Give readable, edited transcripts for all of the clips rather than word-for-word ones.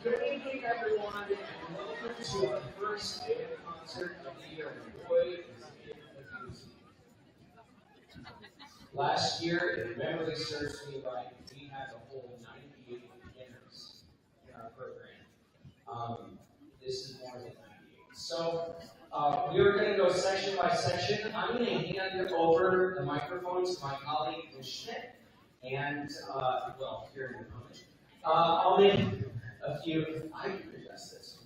Good evening, everyone, and welcome to our first day of concert of the year. Boy, is it a doozy. Last year, if memory serves me right, we had a whole 98 beginners in our program. This is more than 98. So, we are going to go section by section. I'm going to hand over the microphone to my colleague, Ms. Schmidt, and, here in a moment. I'll make a few, I can adjust this.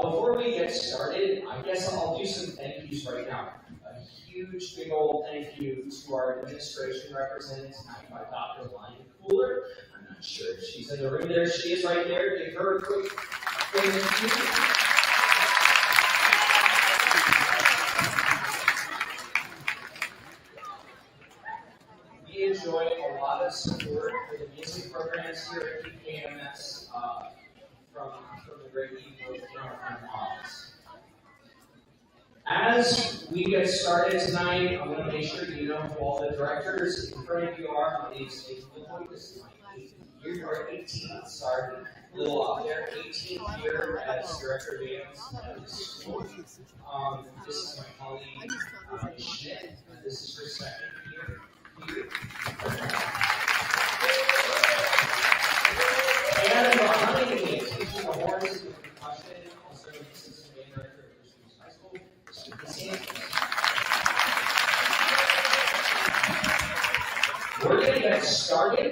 Before we get started, I guess I'll do some thank yous right now. A huge, big old thank you to our administration represented tonight by Dr. Lion Cooler. I'm not sure if she's in the room. There she is right there. Give her a quick thank you. We enjoy a lot of support for the music programs here at PKMS from the great people in our office. As we get started tonight, I want to make sure you know who all the directors in front of you are on the stage. This is my 18th year. You're 18th, sorry, a little off there. 18th year as director of bands at the school. This is my colleague, Ms. Schmidt. This is her second year. And behind me, teaching the horns and percussion, also the assistant band director at Christian High School, We're going to get started.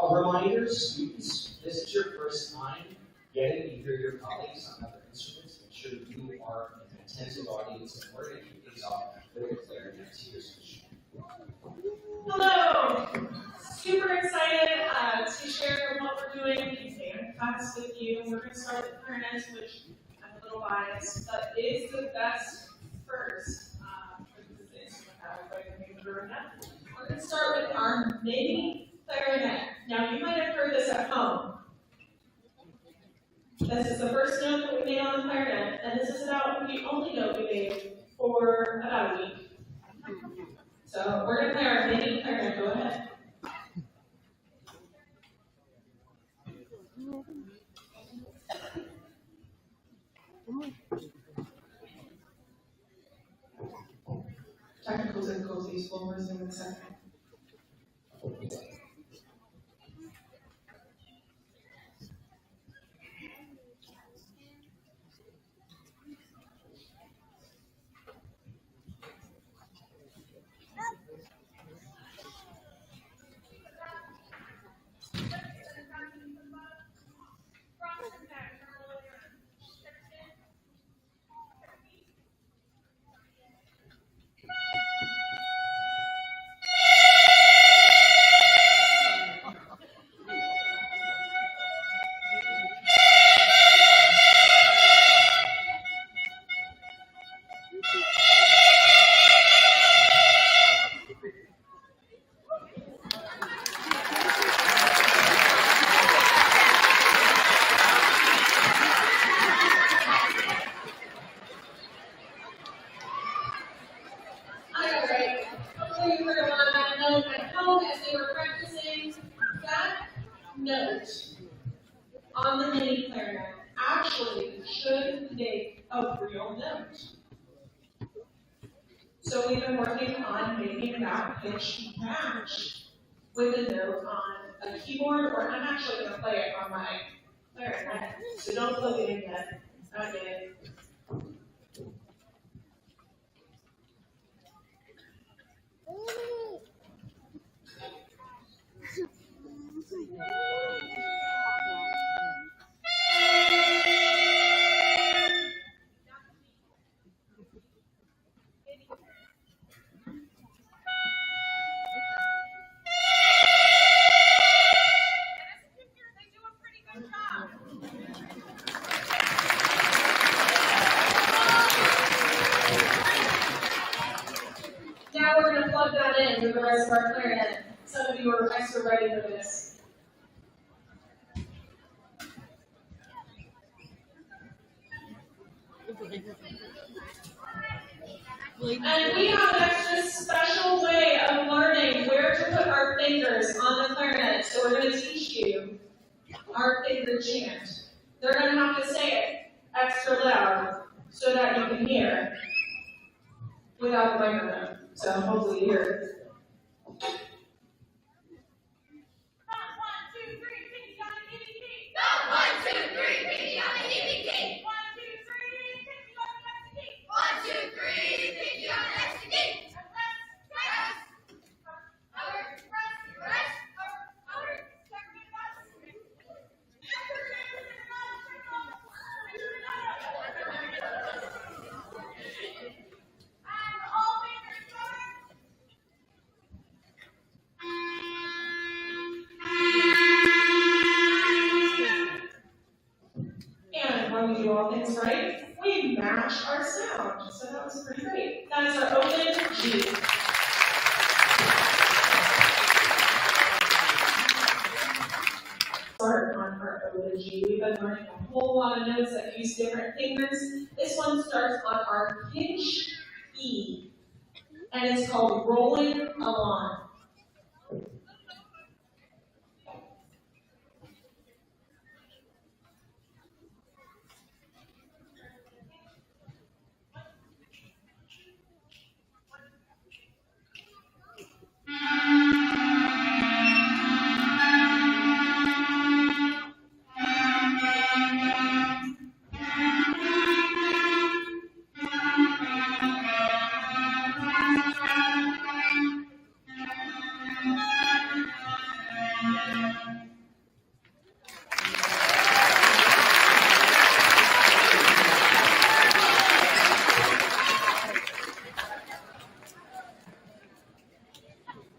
A reminder, students, this is your first time getting to hear your colleagues on other instruments. Make sure you are an attentive audience, and we're going to keep things off with a clarinet to your speech. Hello! Super excited to share what we're doing in band class with you. We're going to start with clarinet, which I'm a little biased, but is the best first for this instrument that we're going to be doing now. We're going to start with our mini clarinet. Now, you might have heard this at home. This is the first note that we made on the clarinet, and this is the only note we made for about a week. So we're going to play our mini clarinet. Go ahead. Technical difficulties will resume in a second. Note on the mini clarinet actually should make a real note. So we've been working on making that pitch match with a note on a keyboard, or I'm actually going to play it on my clarinet. So don't plug it in yet. Not yet. Now we're going to plug that in with the rest of our clarinet. Some of you are extra ready for this. And we have an extra special way of learning where to put our fingers on the clarinet. So we're going to teach you our finger chant. They're going to have to say it extra loud so that you can hear without the microphone. So hopefully you hear it. When we do all things right, we match our sound. So that was pretty great. That is our open G. Start on our open G. We've been learning a whole lot of notes that use different fingers. This one starts on our pitch E, and it's called rolling along.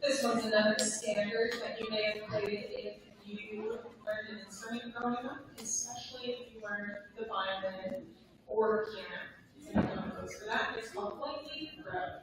This one's another standard that you may have played if you learned an instrument growing up, especially if you learned the violin or piano. So you don't go for that. It's called lightly throw.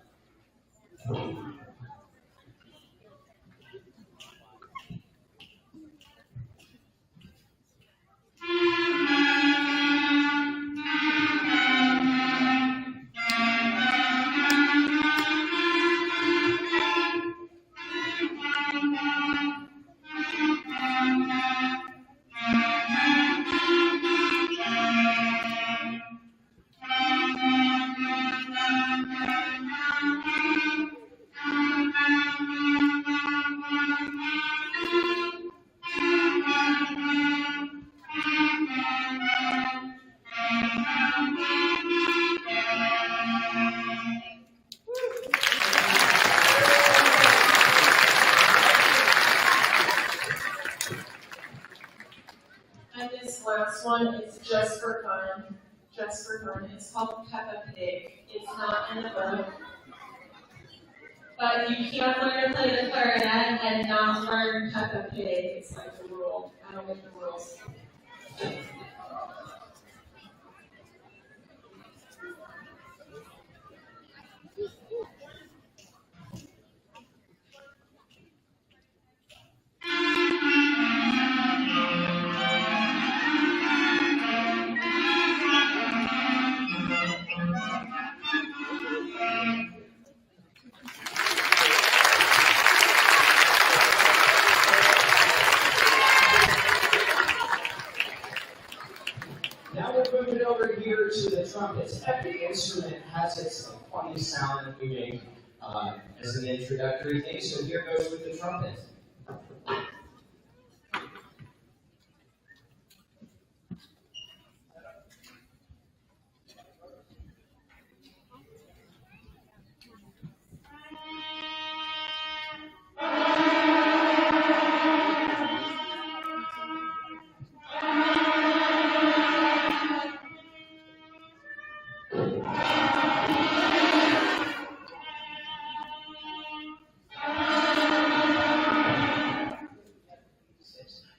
And this last one is just for fun. Just for fun. It's called Peppa Pig. It's not in the book. But you can't learn to play the clarinet and not learn Peppa Pig. It's like the rule. I don't make the rules. Now we're moving over here to the trumpets. Every instrument has its funny sound that we make as an introductory thing. So here goes with the trumpet.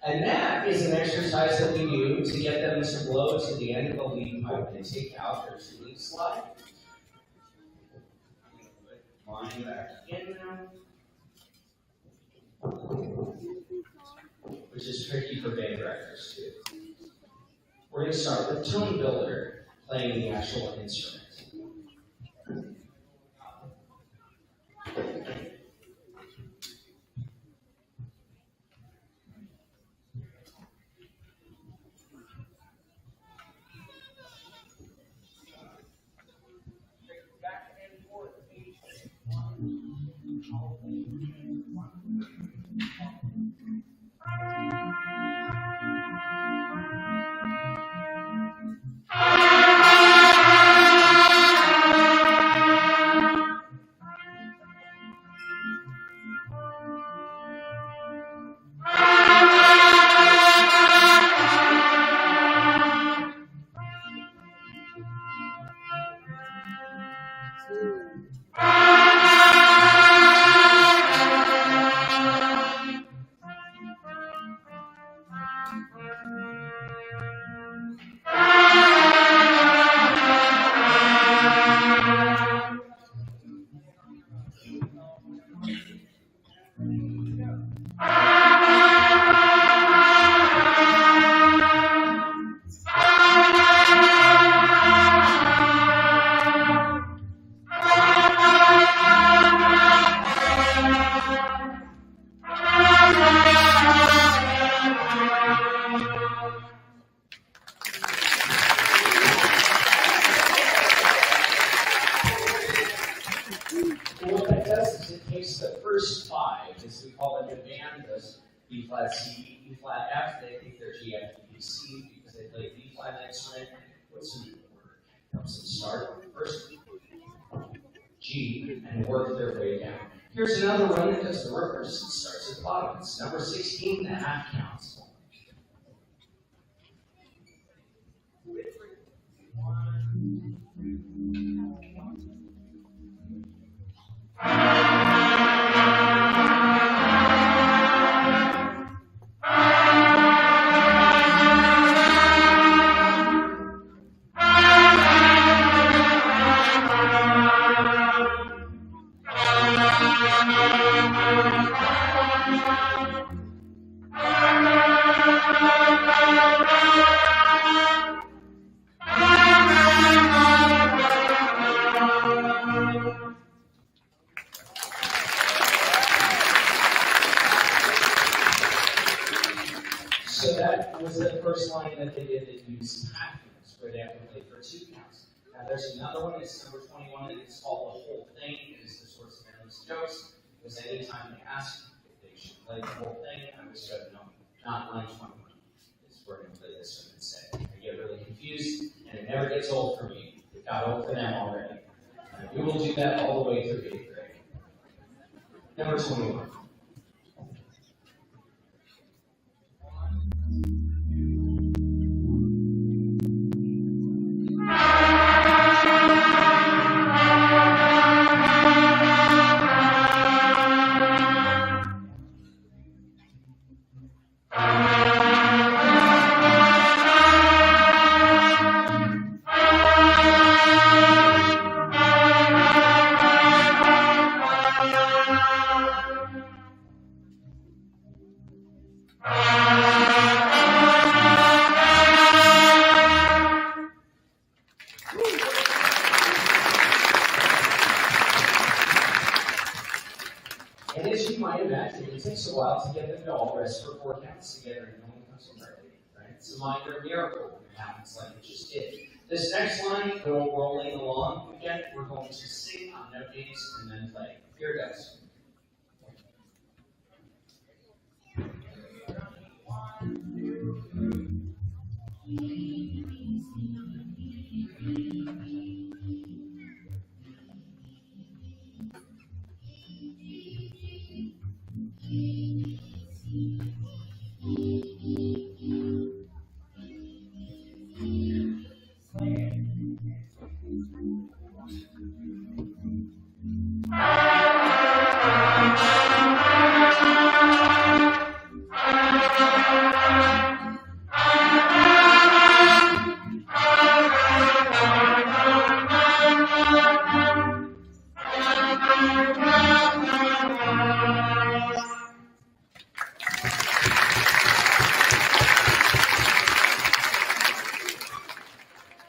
And that is an exercise that we do to get them to blow to the end of the lead pipe and take out their tuning slide. Line back in now. Which is tricky for band directors too. We're going to start with Tone Builder playing the actual instrument. What that does is it takes the first five, as we call it in band, those B flat C, B flat F, they think they're G, F, B, C because they play B flat instrument. What's the word? Helps them start first G and work their way down. Here's another one that does the reverse and starts at the bottom. It's number 16, the half counts. So that was the first line that they did that used half counts, where they have to play for 2 counts. Now there's another one, it's number 21, and it's called the whole thing. It is the source of endless jokes, because anytime they ask if they should play the whole thing, I always go, no, not line 21. We're going to play this one instead. I get really confused, and it never gets old for me. It got old for them already. And we will do that all the way through 8th grade. Number 21. it takes a while to get them to all rest for 4 counts together and no one comes from right? It's a minor miracle when it happens like it just did. This next line, go rolling along. Again, we're going to sing on note names and then play. Here it goes.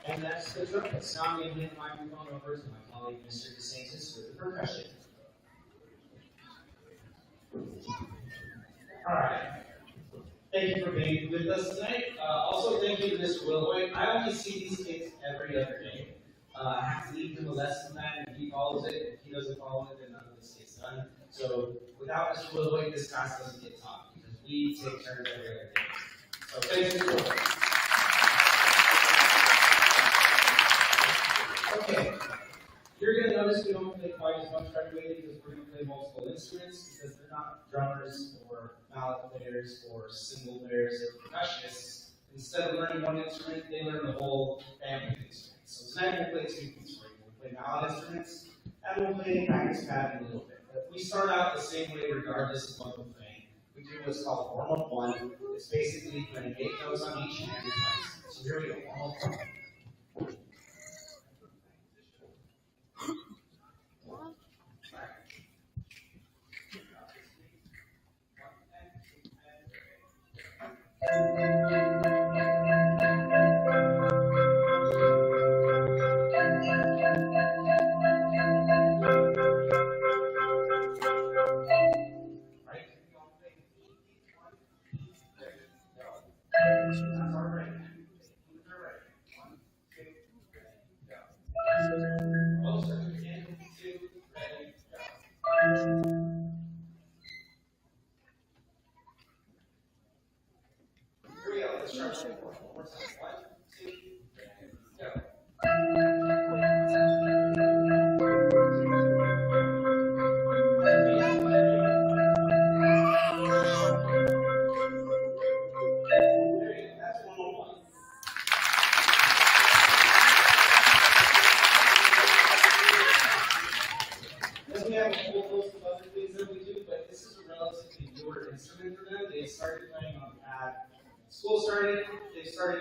And that's the trumpets. Now I'm going to hand the microphone over to my colleague, Mr. DeSantis, with the percussion. All right. Thank you for being with us tonight. Also, thank you to Mr. Willoy. I only see these kids every other day. I have to leave him a lesson plan, and he follows it. If he doesn't follow it, then none of this gets done. So without Mr. Willoy, this class doesn't get taught because we take turns every other day. So thank you, Mr. Willoy. Okay. You're going to notice we don't play quite as much right away because we're going to play multiple instruments because they're not drummers or mallet players or cymbal players or percussionists. Instead of learning one instrument, they learn the whole family of instruments. So tonight we'll play 2 things for you. We'll play mallet instruments and we'll play practice pad in a little bit. But we start out the same way regardless of what we're playing. We do what's called warm-up 1. It's basically playing 8 notes on each hand twice. So here we go. Warm-up 1.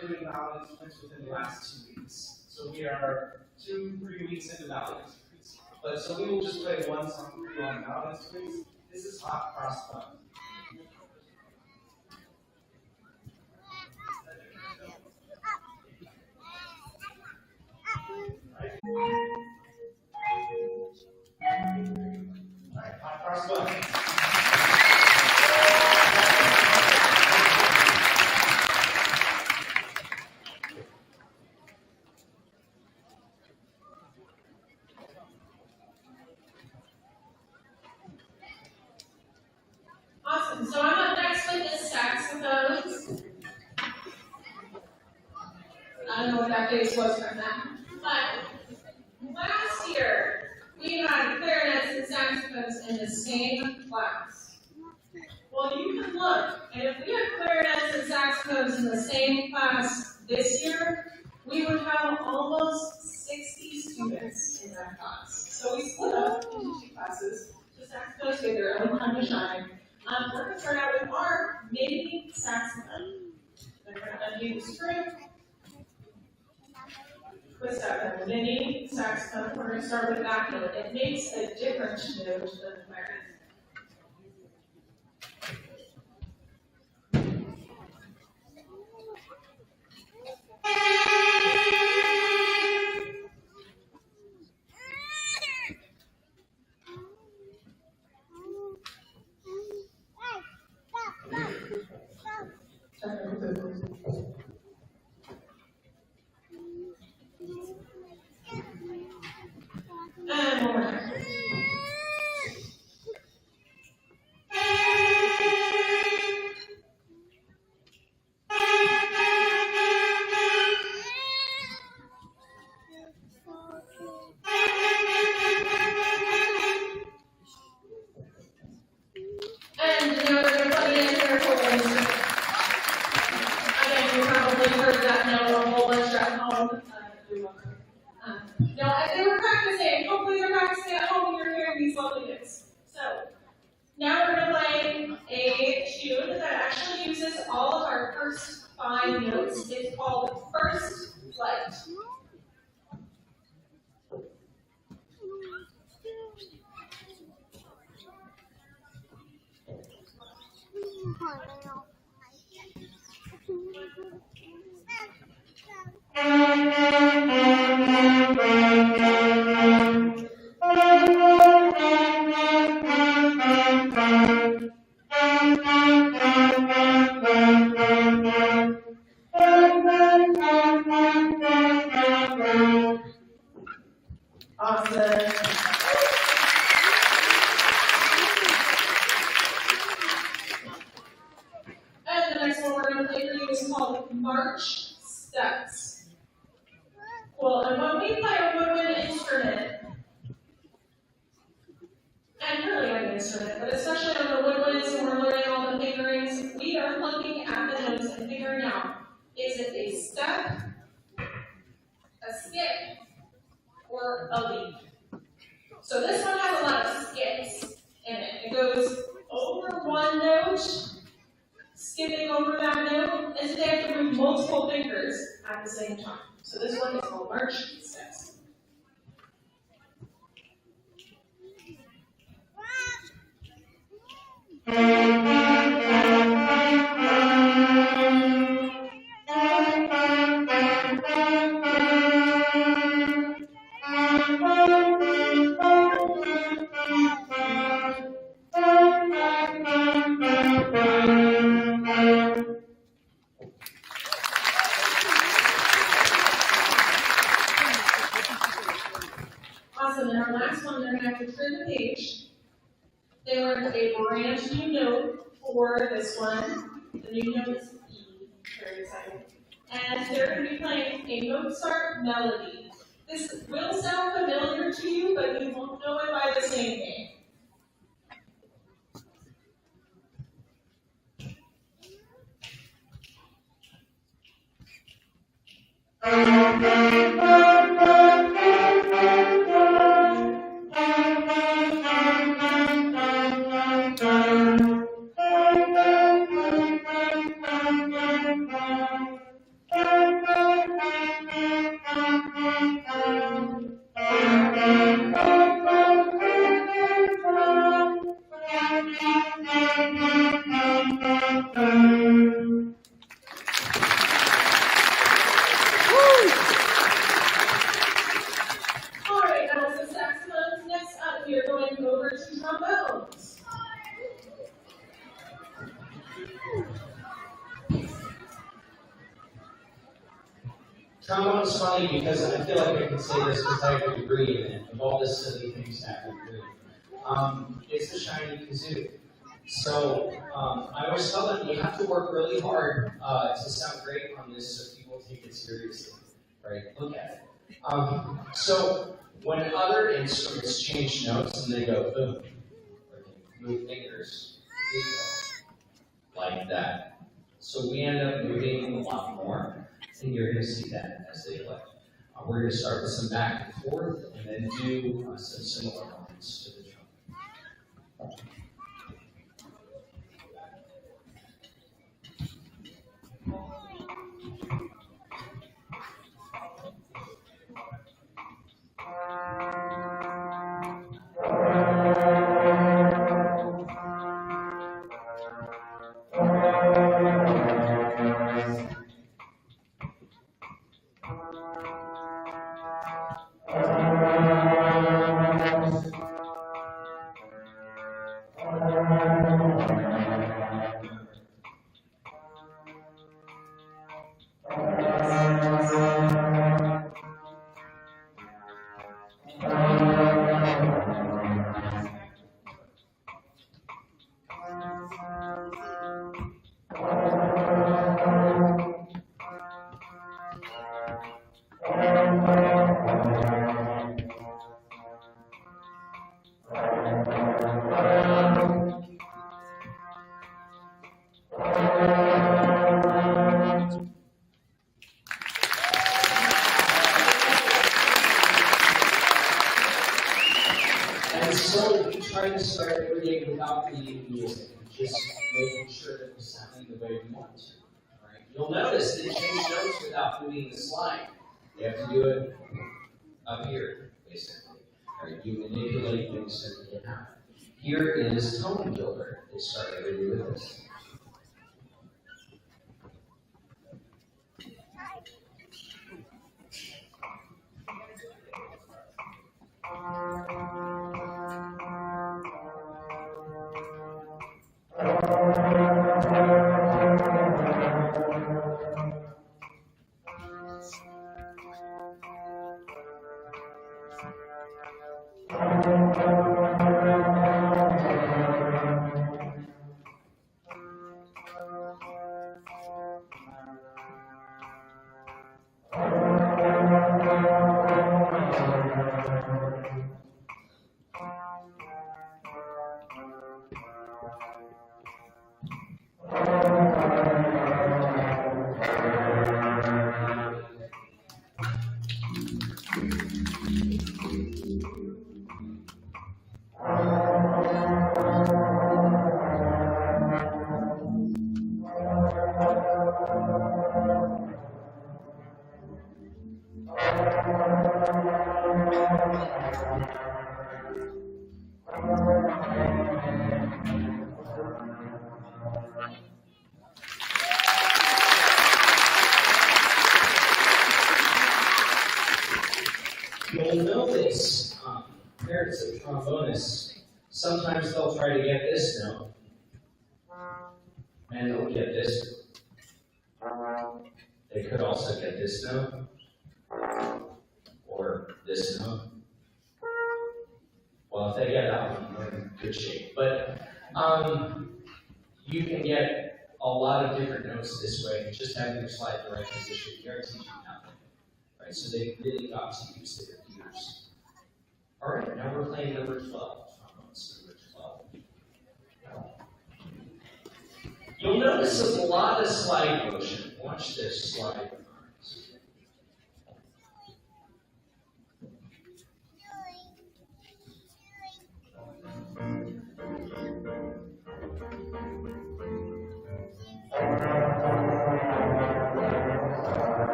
Doing mallet instruments within the last 2 weeks. So we are 2-3 weeks into mallet instruments. But so we will just play one song for you on mallet instruments. This is Hot Cross Bun. Alright, Hot Cross Bun. Awesome. So I'm up next with the saxophones. I don't know what that face was from that. But last year, we had clarinets and saxophones in the same class. Well, you can look, and if we had clarinets and saxophones in the same class this year, we would have almost 60 students in that class. So we split up into 2 classes. The saxophones get their own time to shine. We're going to start out with our mini saxophone. They're going to undo the string. Twist out the mini saxophone. We're going to start with that note. It makes a different note than the clarinet. probably heard that note a whole bunch at home. You're welcome. No, as they were practicing, hopefully they're practicing at home and you're hearing these lovely notes. So, now we're going to play a tune that actually uses all of our first 5 notes. It's called First Flight. Awesome. And the next one we're going to play for you is called March Steps. Cool. And when we play a woodwind instrument, and really any instrument, but especially on the woodwinds and we're learning all the fingerings, we are looking at the notes and figuring out, is it a step, a skip, or a leap? So this one has a lot of skips in it. It goes over one note, skipping over that note, and so they have to move multiple fingers at the same time. So this one is called March Steps. Awesome, and our last one, they're going to have to turn the page. They learned a brand new note for this one. The new note is E. Very exciting. And they're going to be playing a Mozart melody. This will sound familiar to you, but you won't know it by the same name. Trombone is funny because I feel like I can say this because I have a degree in it, of all the silly things I have a degree in. It's the shiny kazoo. So I always tell them you have to work really hard to sound great on this so people take it seriously, right? Look at it. So when other instruments change notes and they go boom, or they move fingers, we go like that. So we end up moving a lot more. And you're going to see that as they play. We're going to start with some back and forth, and then do some similar lines to the drum. try to start every day without reading music, just making sure that we're sounding the way we want to. Right? You'll notice that you change notes without moving the slide. You have to do it up here, basically. Right? You manipulate things so that they happen. Here is Tone Builder. They start every day with this. You'll notice, parents of trombonists, sometimes they'll try to get this note, and they'll get this note. They could also get this note, or this note. Well, if they get that one, they're in good shape. But you can get a lot of different notes this way, just having your slide in the right position guarantees you nothing. Right? So they really got to use their ears. All right, now we're playing number 12. Trombones, number 12. You'll notice a lot of slide motion. Watch this slide.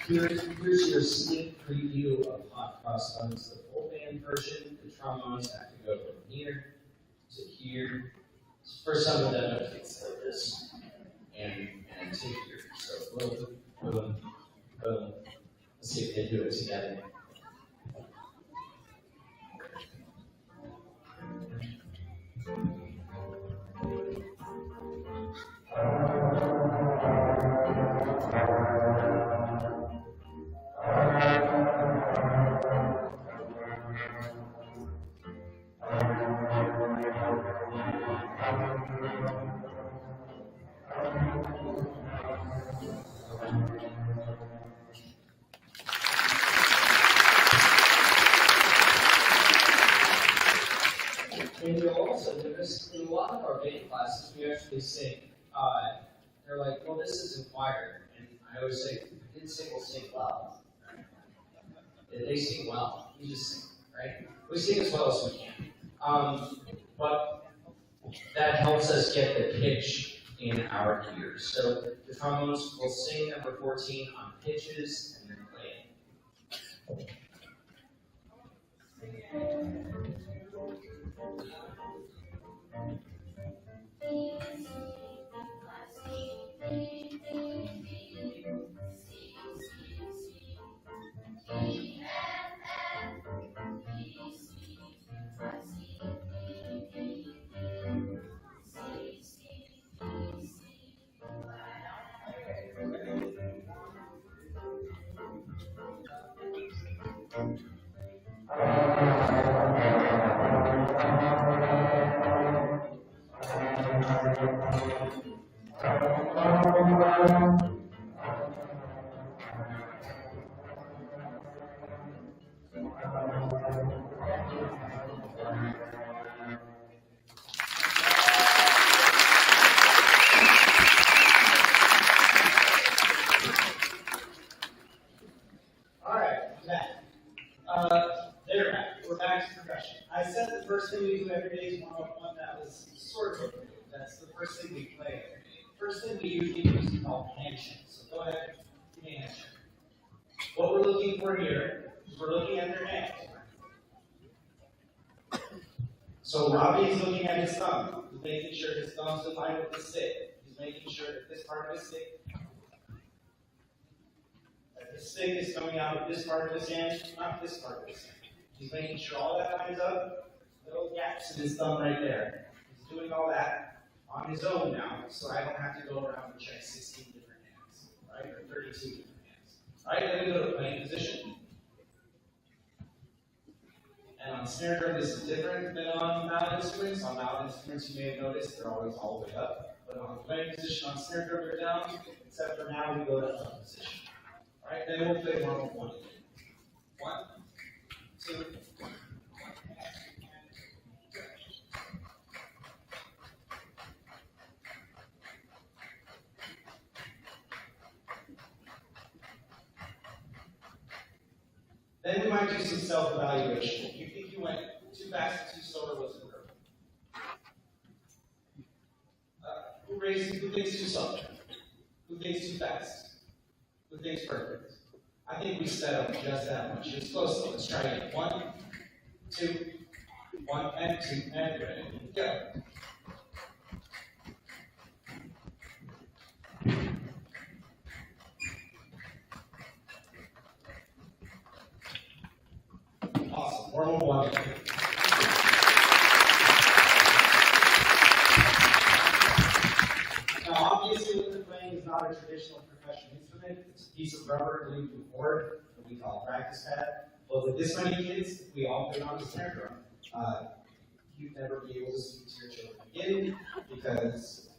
Here's your sneak preview of Hot Crossbones, the full band version. The trombones have to go from here to here. For some of them, it's like this, and to here. So boom, boom, boom. Let's see if they do it together. And you'll also notice in a lot of our band classes, we actually sing. They're like, well, this isn't choir. And I always say, the kids sing will sing well. They sing well. We just sing, right? We sing as well as we can. But that helps us get the pitch in our ears. So the trombones will sing number 14 on pitches and then play it. percussion. I said the first thing we do every day is one that was sort of new. That's the first thing we play every day. First thing we usually do is called handshake. So go ahead, give me a handshake. What we're looking for here is we're looking at their hands. So Robbie is looking at his thumb. He's making sure his thumb's in line with the stick. He's making sure that this part of his stick, that the stick is coming out of this part of his hand, not this part of his hand. He's making sure all that lines up, little gaps in his thumb right there. He's doing all that on his own now, so I don't have to go around and check 16 different hands, right? Or 32 different hands. All right, then we go to playing position. And on snare drum, this is different than on mallet instruments. On mallet instruments, you may have noticed they're always all the way up. But on playing position on snare drum, they're down, except for now we go to up position. All right, then we'll play one with one. 1, 2, then we might do some self-evaluation. If you think you went too fast and too slow, or was it perfect? Who thinks too slow? Who thinks too fast? Who thinks perfect? I think we sped up just that much. It's close though. Let's try again. 1, 2, 1, and 2, and ready. Go. Awesome. More than one. Now, obviously, what we're playing is not a traditional percussion instrument. It's a piece of rubber glued to a board that we call a practice pad. But with this many kids, if we all play on the snare drum, you'd never be able to speak to your children again because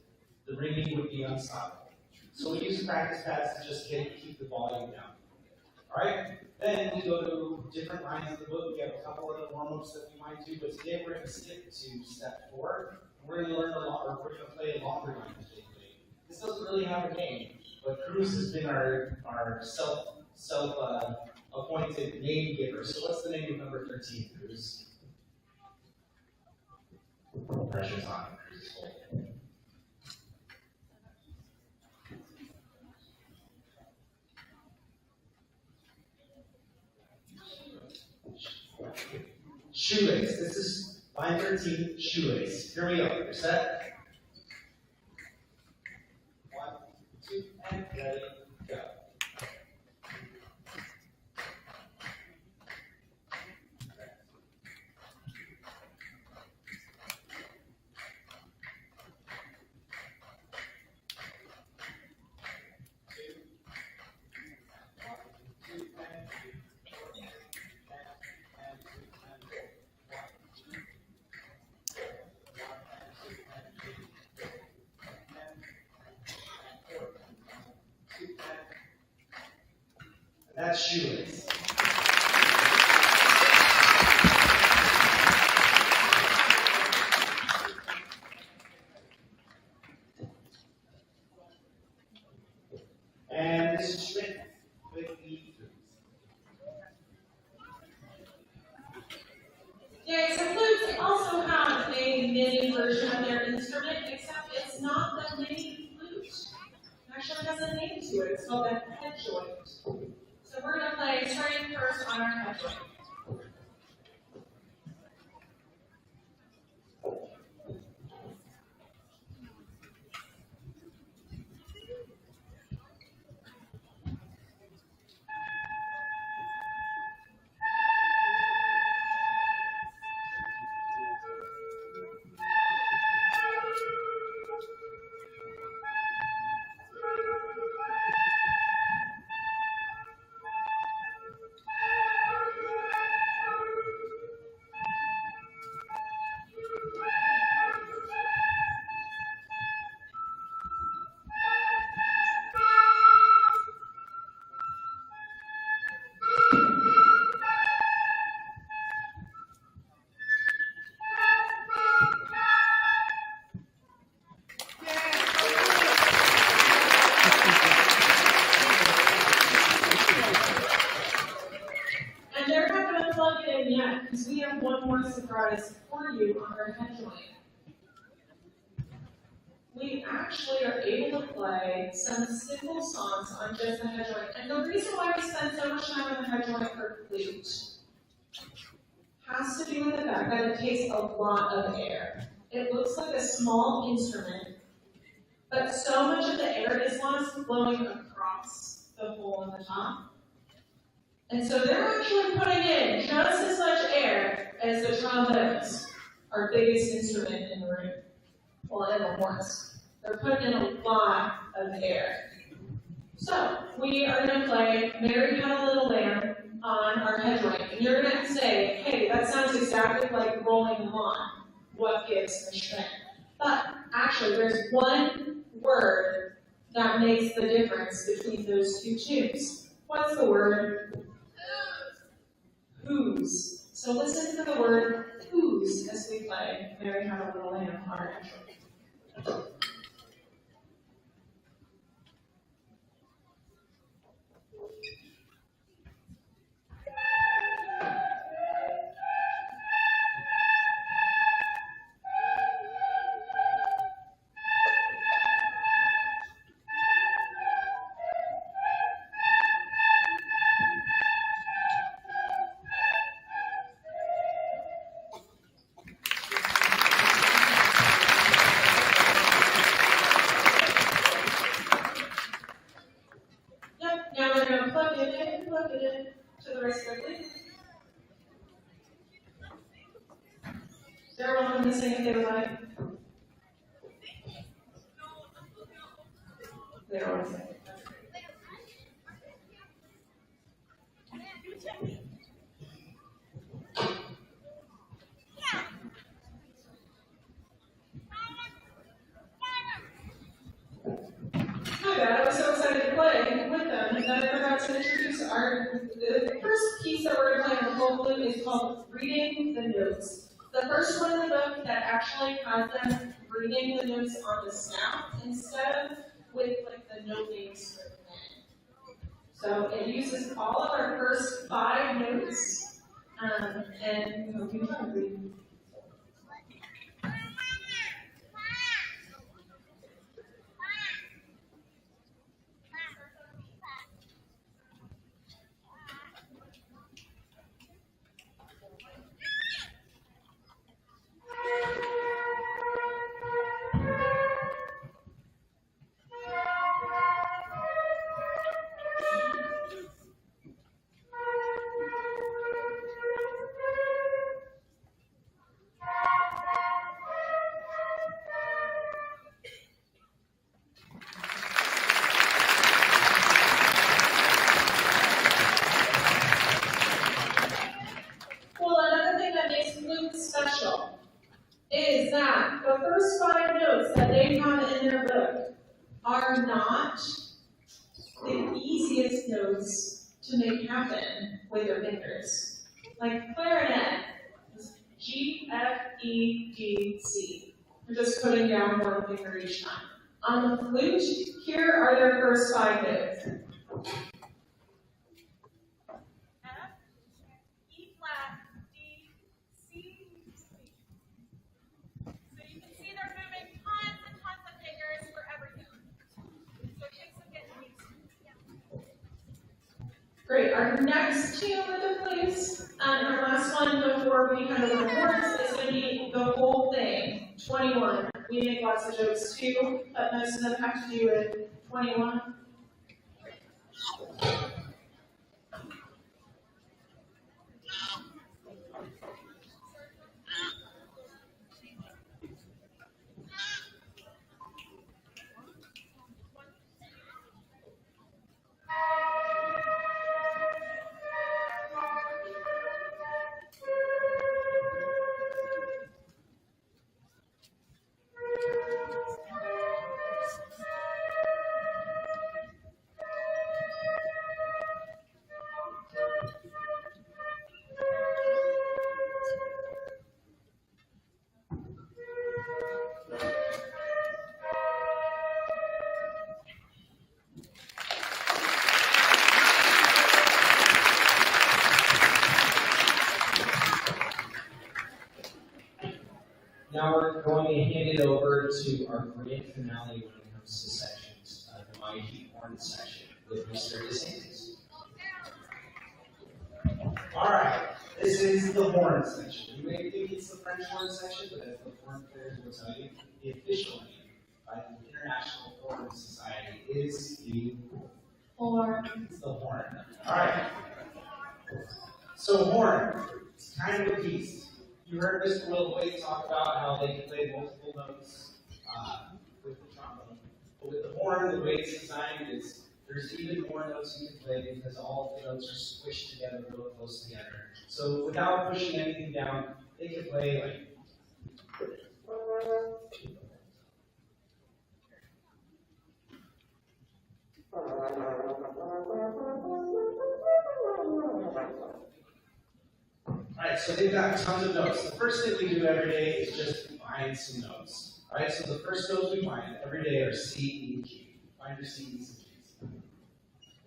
the ringing would be unstoppable. So we use practice pads to just keep the volume down. All right? Then we go to different lines of the book. We have a couple other warm-ups that we might do, but today we're going to stick to step 4. We're going to learn we're going to play a longer line today. This doesn't really have a name, but Cruz has been our self-appointed name giver. So what's the name of number 13, Cruz? Pressure's on. Cruz is holding. Shoelace. This is line 13, shoelace. Here we go. You're set? 1, 2, and ready, go. That's shoelace. And this is Schmidt with the flutes. Yeah, so flutes also have a MIDI version of their instrument, except it's not the MIDI flute. It actually has a name to it. It's called the head joint. So we're going to play starting first on our head joint. surprise for you on our head joint. We actually are able to play some simple songs on just the head joint. And the reason why we spend so much time on the head joint for flute has to do with the fact that it takes a lot of air. It looks like a small instrument, but so much of the air is lost flowing across the hole in the top. And so they're actually putting in just as much air as the trombones, our biggest instrument in the room. Well, and the horns. They're putting in a lot of air. So, we are going to play Mary Had a Little Lamb on our head joint. And you're going to say, hey, that sounds exactly like rolling the lawn. What gives the strength? But actually, there's one word that makes the difference between those two tunes. What's the word? Whose. So listen to the word whose as we play Mary Had a Little Lamb on our head joint. To the rest of the they're welcome to sing if they would like. They don't want to sing. My bad, I was so excited to play with them that I forgot to introduce the first piece that we're going to play on the whole flute is called Reading the Notes. The first one in the book that actually has them reading the notes on the snout instead of with like the noting script. So it uses all of our first 5 notes, and we can read. Special is that the first 5 notes that they have in their book are not the easiest notes to make happen with your fingers. Like clarinet is G, F, E, G, C. You're just putting down 1 finger each time. On the flute, here are their first 5 notes. Great. Our next tune with the flutes, and our last one before we hand over the horns, is going to be the whole thing, 21. We make lots of jokes too, but most of them have to do with 21. Now we're going to hand it over to our grand finale when it comes to sections, the Mighty Horn section with Mr. DeSantis. All right, this is the horn section. You may think it's the French horn section, but as the horn players will tell you, the official name by the International Horn Society is the Horn. It's the horn. All right. So horn, it's kind of a beast. You heard Mr. Will Wade talk about how they can play multiple notes with the trombone. But with the horn, the way it's designed is there's even more notes you can play because all of the notes are squished together real close together. So without pushing anything down, they can play like. Alright, so they've got tons of notes. The first thing we do every day is just find some notes. Alright, so the first notes we find every day are C, E, and G. Find your C's and G's.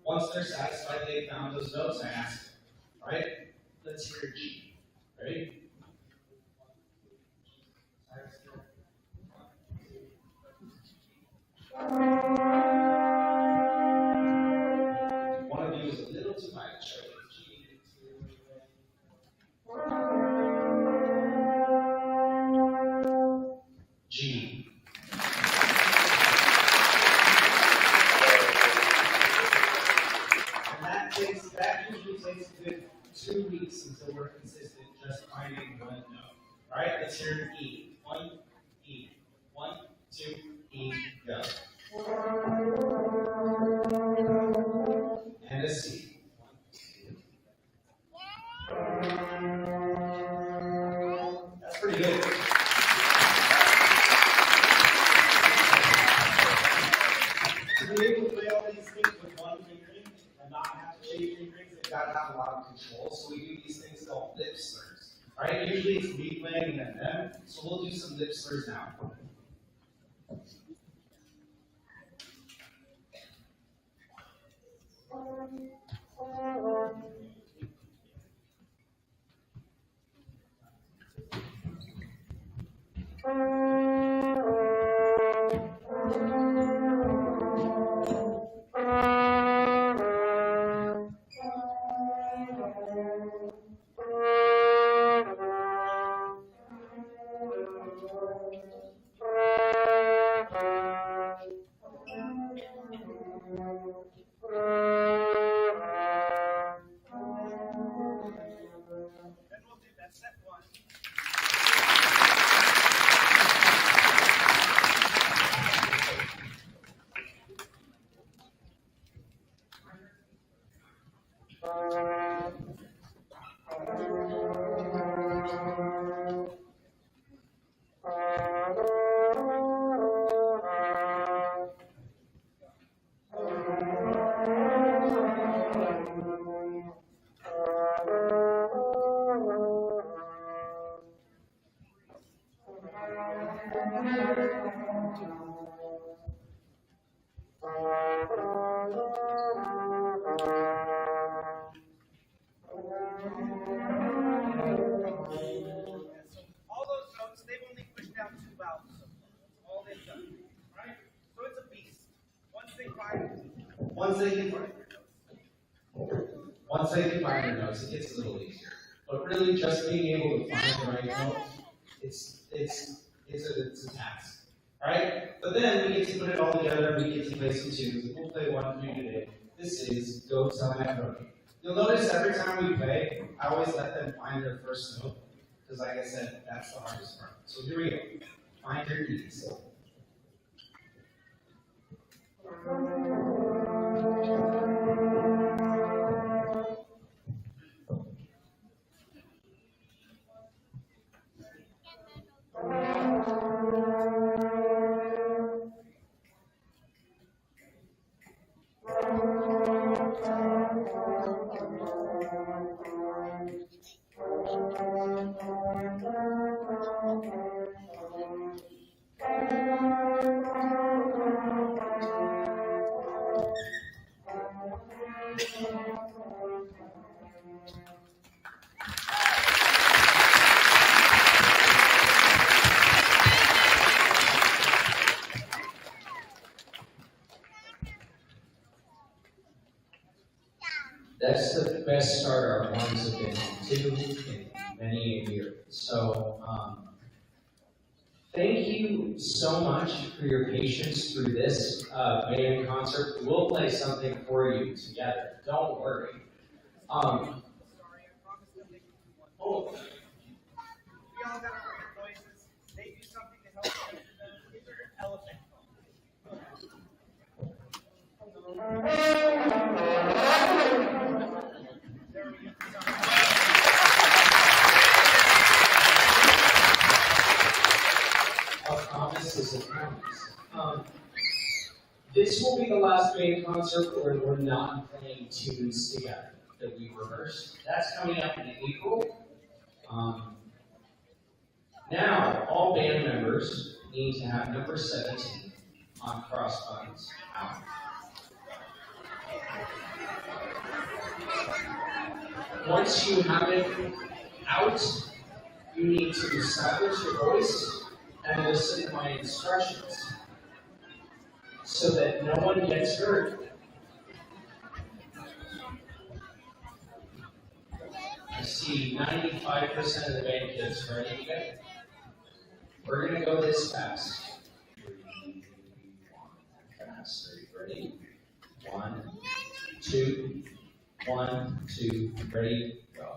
Once they're satisfied they found those notes, I ask them, alright, let's hear G. Ready? One of you is a little too high to show it. G. And that usually takes a good 2 weeks until we're consistent just finding one note. Alright, let's hear E. 1, E. 1, 2, E, go. And a C. 1, 2. That's pretty good. To be able to play all these things with one fingering and not have to change fingerings, they've got to have a lot of control. So we do these things called lip slurs. Alright, usually it's me playing and then them. So we'll do some lip slurs now. Once they can find their notes, it gets a little easier. But really, just being able to find the right note, it's a task. Alright? But then we get to put it all together, we get to play some tunes. We'll play one for you today. This is Go Tell My Brody. You'll notice every time we play, I always let them find their first note. Because like I said, that's the hardest part. So here we go. Find your keys. the best start our horns have been to in many a year. So, thank you so much for your patience through this band concert. We'll play something for you together. Don't worry. Oh. We all got our voices. They do something to help get their elephant. There we go. A promise is a promise. This will be the last band concert where we're not playing tunes together that we rehearsed. That's coming up in April. Now, all band members need to have number 17 on crossbuttons out. Once you have it out, you need to establish your voice and listen to my instructions so that no one gets hurt. I see 95% of the band kids ready to go. We're going to go this fast. 3, 1, fast. Are you ready? 1, 2, 1, 2, ready, go.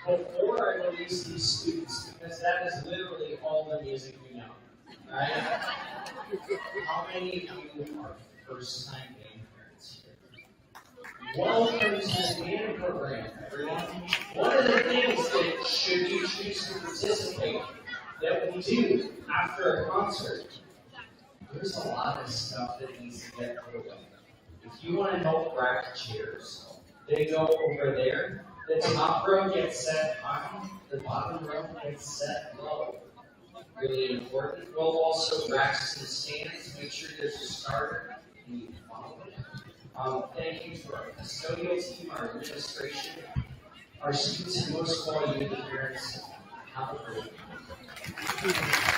Before I release these students, because that is literally all the music we know, right? How many of you are first-time band parents here? Welcome to the band program, everyone. One of the things that should you choose to participate that we do after a concert, there's a lot of stuff that needs to get put away. If you want to help rack chairs, they go over there. The top row gets set high, the bottom row gets set low. Really important. We'll also rack some stands, make sure there's a starter, and you can follow it. Thank you to our custodial team, our administration, our students, and most of all you, the parents. Have a great day.